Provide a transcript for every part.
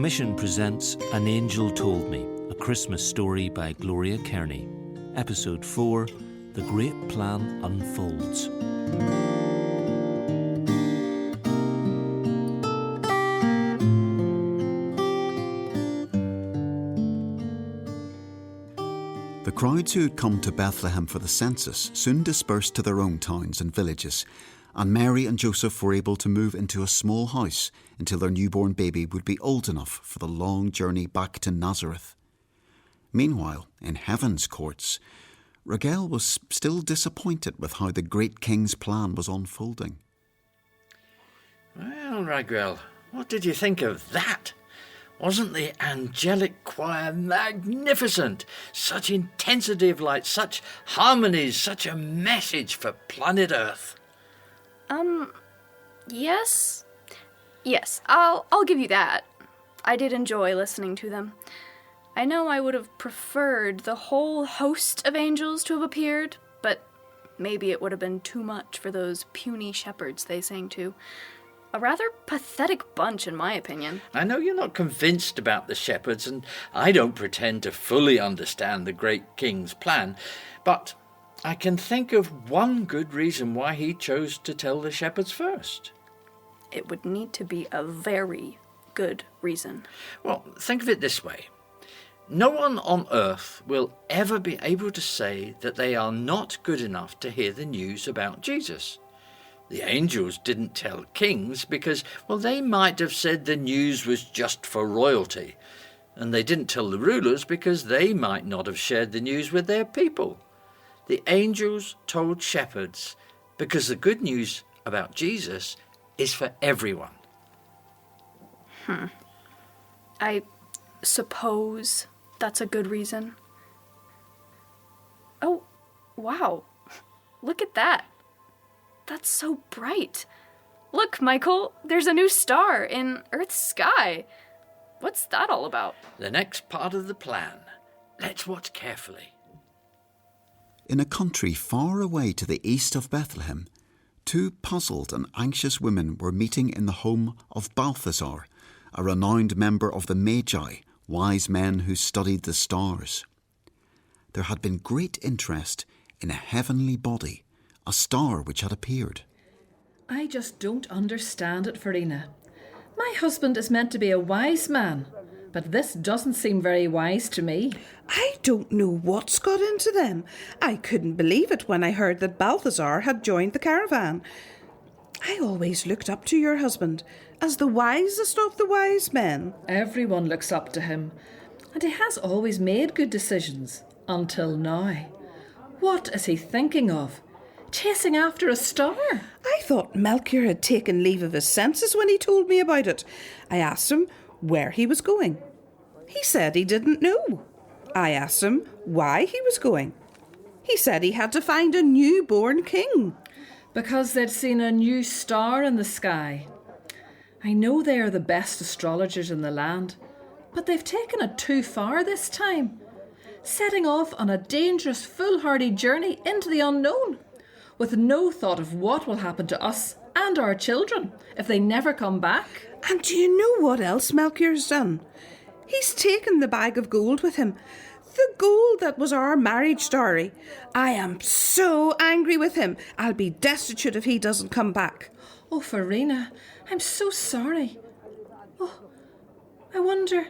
Commission presents An Angel Told Me, a Christmas story by Gloria Kearney. Episode 4, The Great Plan Unfolds. The crowds who had come to Bethlehem for the census soon dispersed to their own towns and villages, and Mary and Joseph were able to move into a small house until their newborn baby would be old enough for the long journey back to Nazareth. Meanwhile, in heaven's courts, Raguel was still disappointed with how the great king's plan was unfolding. Well, Raguel, what did you think of that? Wasn't the angelic choir magnificent? Such intensity of light, such harmonies, such a message for planet Earth. Yes. Yes, I'll give you that. I did enjoy listening to them. I know I would have preferred the whole host of angels to have appeared, but maybe it would have been too much for those puny shepherds they sang to. A rather pathetic bunch, in my opinion. I know you're not convinced about the shepherds, and I don't pretend to fully understand the great king's plan, but I can think of one good reason why he chose to tell the shepherds first. It would need to be a very good reason. Well, think of it this way. No one on earth will ever be able to say that they are not good enough to hear the news about Jesus. The angels didn't tell kings because, well, they might have said the news was just for royalty. And they didn't tell the rulers because they might not have shared the news with their people. The angels told shepherds because the good news about Jesus is for everyone. I suppose that's a good reason. Oh, wow. Look at that. That's so bright. Look, Michael, there's a new star in Earth's sky. What's that all about? The next part of the plan. Let's watch carefully. In a country far away to the east of Bethlehem, two puzzled and anxious women were meeting in the home of Balthazar, a renowned member of the Magi, wise men who studied the stars. There had been great interest in a heavenly body, a star which had appeared. I just don't understand it, Farina. My husband is meant to be a wise man, but this doesn't seem very wise to me. I don't know what's got into them. I couldn't believe it when I heard that Balthazar had joined the caravan. I always looked up to your husband as the wisest of the wise men. Everyone looks up to him, and he has always made good decisions, until now. What is he thinking of? Chasing after a star? I thought Melchior had taken leave of his senses when he told me about it. I asked him where he was going. He said he didn't know. I asked him why he was going. He said he had to find a newborn king. Because they'd seen a new star in the sky. I know they are the best astrologers in the land, but they've taken it too far this time, setting off on a dangerous, foolhardy journey into the unknown, with no thought of what will happen to us and our children if they never come back. And do you know what else Melchior's done? He's taken the bag of gold with him. The gold that was our marriage dowry. I am so angry with him. I'll be destitute if he doesn't come back. Oh, Farina, I'm so sorry. Oh, I wonder...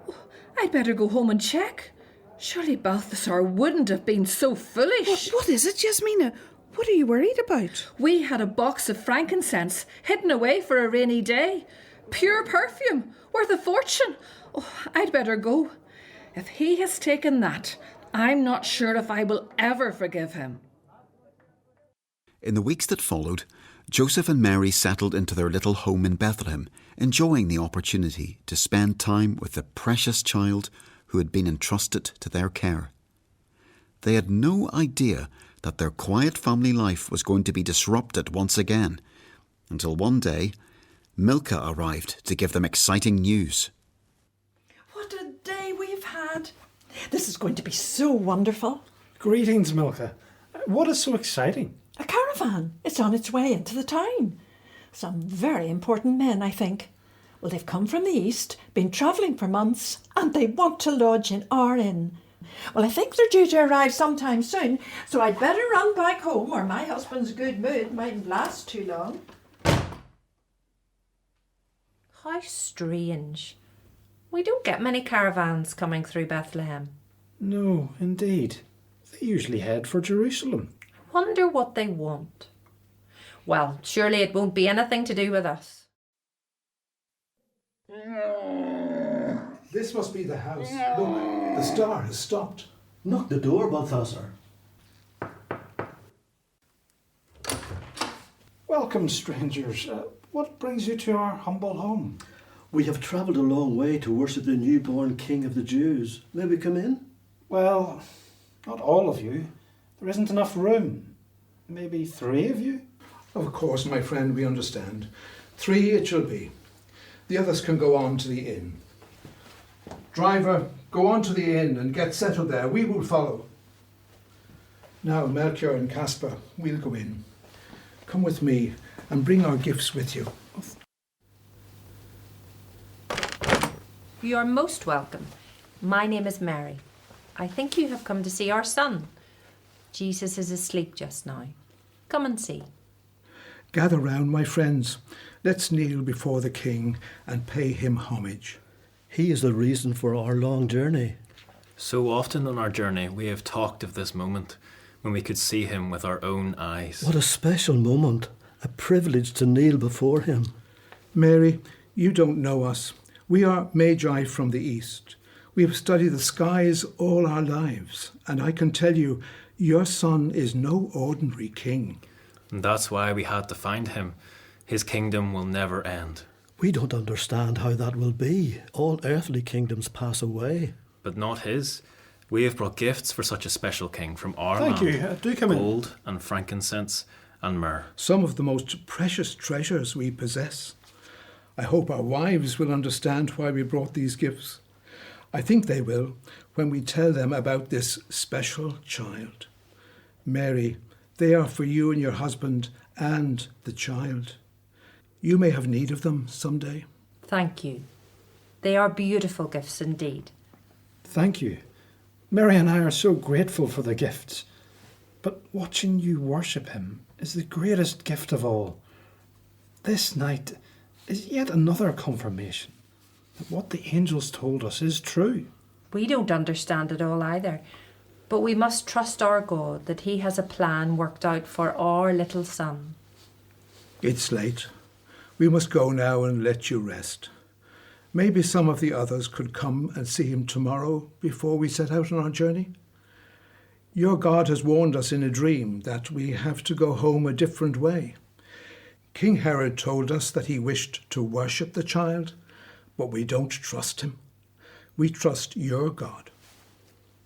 Oh, I'd better go home and check. Surely Balthazar wouldn't have been so foolish. What is it, Jasmina? What are you worried about? We had a box of frankincense hidden away for a rainy day. Pure perfume, worth a fortune. Oh, I'd better go. If he has taken that, I'm not sure if I will ever forgive him. In the weeks that followed, Joseph and Mary settled into their little home in Bethlehem, enjoying the opportunity to spend time with the precious child who had been entrusted to their care. They had no idea that their quiet family life was going to be disrupted once again, until one day, Milka arrived to give them exciting news. What a day we've had. This is going to be so wonderful. Greetings, Milka. What is so exciting? A caravan. It's on its way into the town. Some very important men, I think. Well, they've come from the east, been travelling for months, and they want to lodge in our inn. Well, I think they're due to arrive sometime soon, so I'd better run back home or my husband's good mood mightn't last too long. How strange. We don't get many caravans coming through Bethlehem. No, indeed. They usually head for Jerusalem. Wonder what they want. Well, surely it won't be anything to do with us. This must be the house. Look, the star has stopped. Knock the door, Balthazar. Welcome, strangers. What brings you to our humble home? We have travelled a long way to worship the newborn King of the Jews. May we come in? Well, not all of you. There isn't enough room. Maybe 3 of you? Of course, my friend, we understand. 3 it shall be. The others can go on to the inn. Driver, go on to the inn and get settled there. We will follow. Now, Melchior and Caspar, we'll go in. Come with me and bring our gifts with you. You are most welcome. My name is Mary. I think you have come to see our son. Jesus is asleep just now. Come and see. Gather round, my friends. Let's kneel before the King and pay him homage. He is the reason for our long journey. So often on our journey we have talked of this moment when we could see him with our own eyes. What a special moment. A privilege to kneel before him. Mary, you don't know us. We are Magi from the East. We have studied the skies all our lives, and I can tell you, your son is no ordinary king. And that's why we had to find him. His kingdom will never end. We don't understand how that will be. All earthly kingdoms pass away. But not his. We have brought gifts for such a special king from our Thank land. you. Do come in. Gold and frankincense and myrrh. Some of the most precious treasures we possess. I hope our wives will understand why we brought these gifts. I think they will when we tell them about this special child. Mary, they are for you and your husband and the child. You may have need of them someday. Thank you. They are beautiful gifts indeed. Thank you. Mary and I are so grateful for the gifts. But watching you worship him is the greatest gift of all. This night is yet another confirmation that what the angels told us is true. We don't understand it all either, but we must trust our God that he has a plan worked out for our little son. It's late. We must go now and let you rest. Maybe some of the others could come and see him tomorrow before we set out on our journey. Your God has warned us in a dream that we have to go home a different way. King Herod told us that he wished to worship the child, but we don't trust him. We trust your God.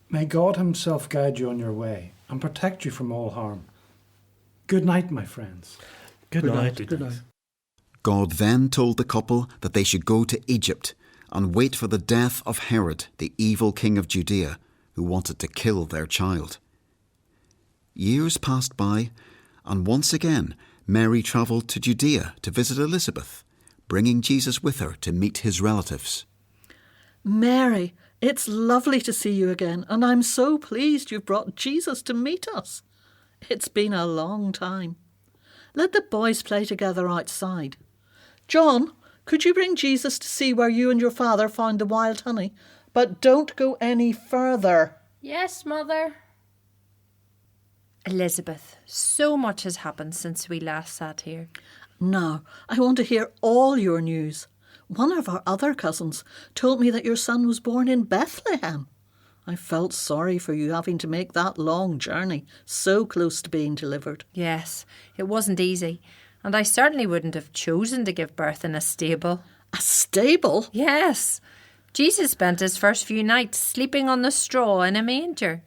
May God himself guide you on your way and protect you from all harm. Good night, my friends. Good night. Good night. God then told the couple that they should go to Egypt and wait for the death of Herod, the evil king of Judea, who wanted to kill their child. Years passed by, and once again Mary travelled to Judea to visit Elizabeth, bringing Jesus with her to meet his relatives. Mary, it's lovely to see you again, and I'm so pleased you've brought Jesus to meet us. It's been a long time. Let the boys play together outside. John, could you bring Jesus to see where you and your father found the wild honey? But don't go any further. Yes, Mother. Elizabeth, so much has happened since we last sat here. Now, I want to hear all your news. One of our other cousins told me that your son was born in Bethlehem. I felt sorry for you having to make that long journey, so close to being delivered. Yes, it wasn't easy, and I certainly wouldn't have chosen to give birth in a stable. A stable? Yes. Jesus spent his first few nights sleeping on the straw in a manger.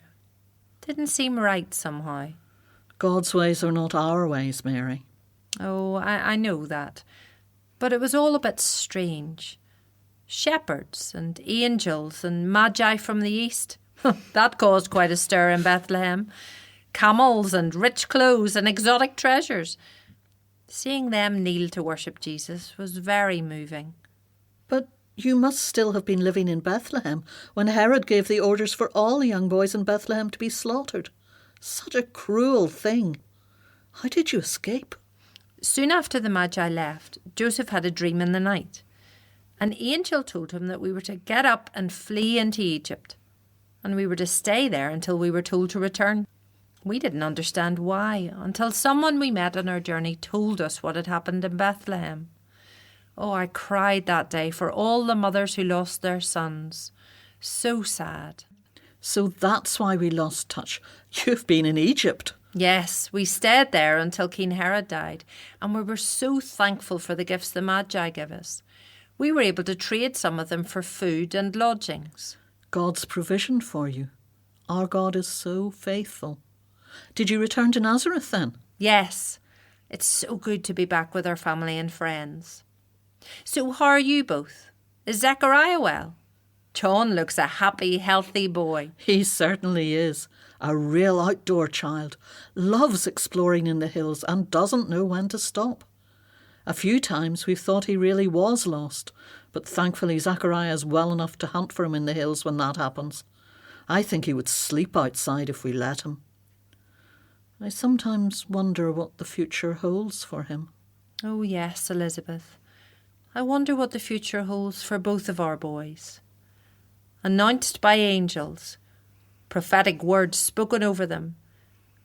Didn't seem right somehow. God's ways are not our ways, Mary. Oh, I know that. But it was all a bit strange. Shepherds and angels and magi from the east. That caused quite a stir in Bethlehem. Camels and rich clothes and exotic treasures. Seeing them kneel to worship Jesus was very moving. But you must still have been living in Bethlehem when Herod gave the orders for all the young boys in Bethlehem to be slaughtered. Such a cruel thing. How did you escape? Soon after the Magi left, Joseph had a dream in the night. An angel told him that we were to get up and flee into Egypt, and we were to stay there until we were told to return. We didn't understand why, until someone we met on our journey told us what had happened in Bethlehem. Oh, I cried that day for all the mothers who lost their sons. So sad. So that's why we lost touch. You've been in Egypt. Yes, we stayed there until King Herod died, and we were so thankful for the gifts the Magi gave us. We were able to trade some of them for food and lodgings. God's provision for you. Our God is so faithful. Did you return to Nazareth then? Yes, it's so good to be back with our family and friends. So how are you both? Is Zechariah well? John looks a happy, healthy boy. He certainly is. A real outdoor child. Loves exploring in the hills and doesn't know when to stop. A few times we've thought he really was lost, but thankfully Zechariah is well enough to hunt for him in the hills when that happens. I think he would sleep outside if we let him. I sometimes wonder what the future holds for him. Oh yes, Elizabeth. I wonder what the future holds for both of our boys. Announced by angels, prophetic words spoken over them,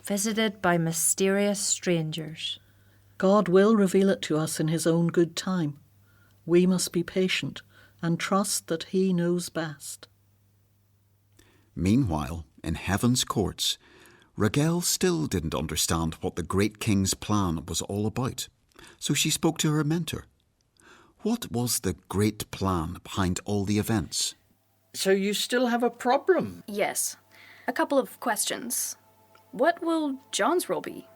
visited by mysterious strangers. God will reveal it to us in his own good time. We must be patient and trust that he knows best. Meanwhile, in heaven's courts, Raguel still didn't understand what the great king's plan was all about, so she spoke to her mentor. What was the great plan behind all the events? So you still have a problem? Yes. A couple of questions. What will John's role be?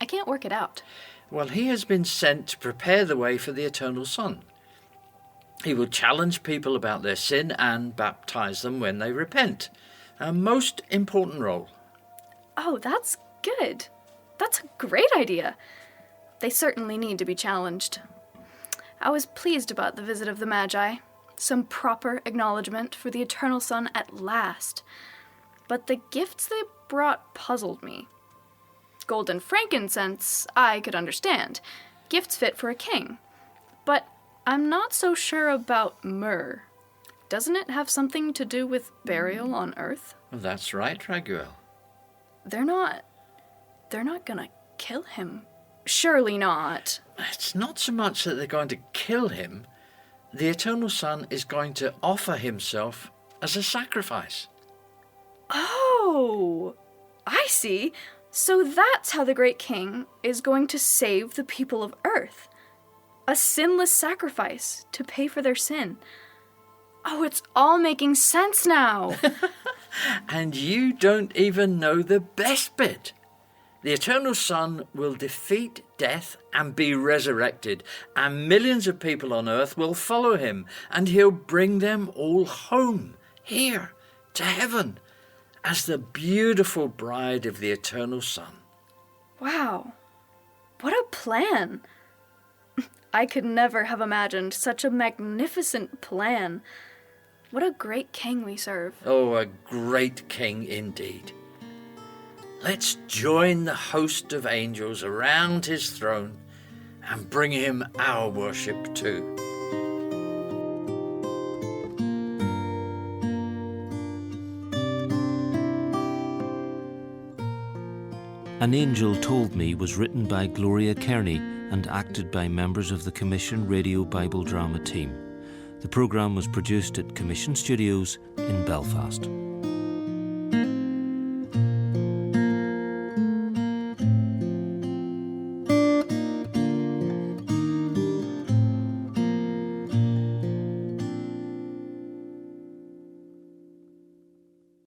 I can't work it out. Well, he has been sent to prepare the way for the eternal Son. He will challenge people about their sin and baptize them when they repent. A most important role. Oh, that's good. That's a great idea. They certainly need to be challenged. I was pleased about the visit of the Magi. Some proper acknowledgement for the eternal Son at last. But the gifts they brought puzzled me. Gold and frankincense I could understand. Gifts fit for a king. But I'm not so sure about myrrh. Doesn't it have something to do with burial on earth? Well, that's right, Raguel. They're not gonna kill him. Surely not. It's not so much that they're going to kill him. The eternal Son is going to offer himself as a sacrifice. Oh, I see. So that's how the great king is going to save the people of earth. A sinless sacrifice to pay for their sin. Oh, it's all making sense now. And you don't even know the best bit. The eternal Son will defeat death and be resurrected, and millions of people on earth will follow him, and he'll bring them all home, here, to heaven, as the beautiful bride of the eternal Son. Wow, what a plan. I could never have imagined such a magnificent plan. What a great king we serve. Oh, a great king indeed. Let's join the host of angels around his throne and bring him our worship too. An Angel Told Me was written by Gloria Kearney and acted by members of the Commission Radio Bible Drama team. The programme was produced at Commission Studios in Belfast.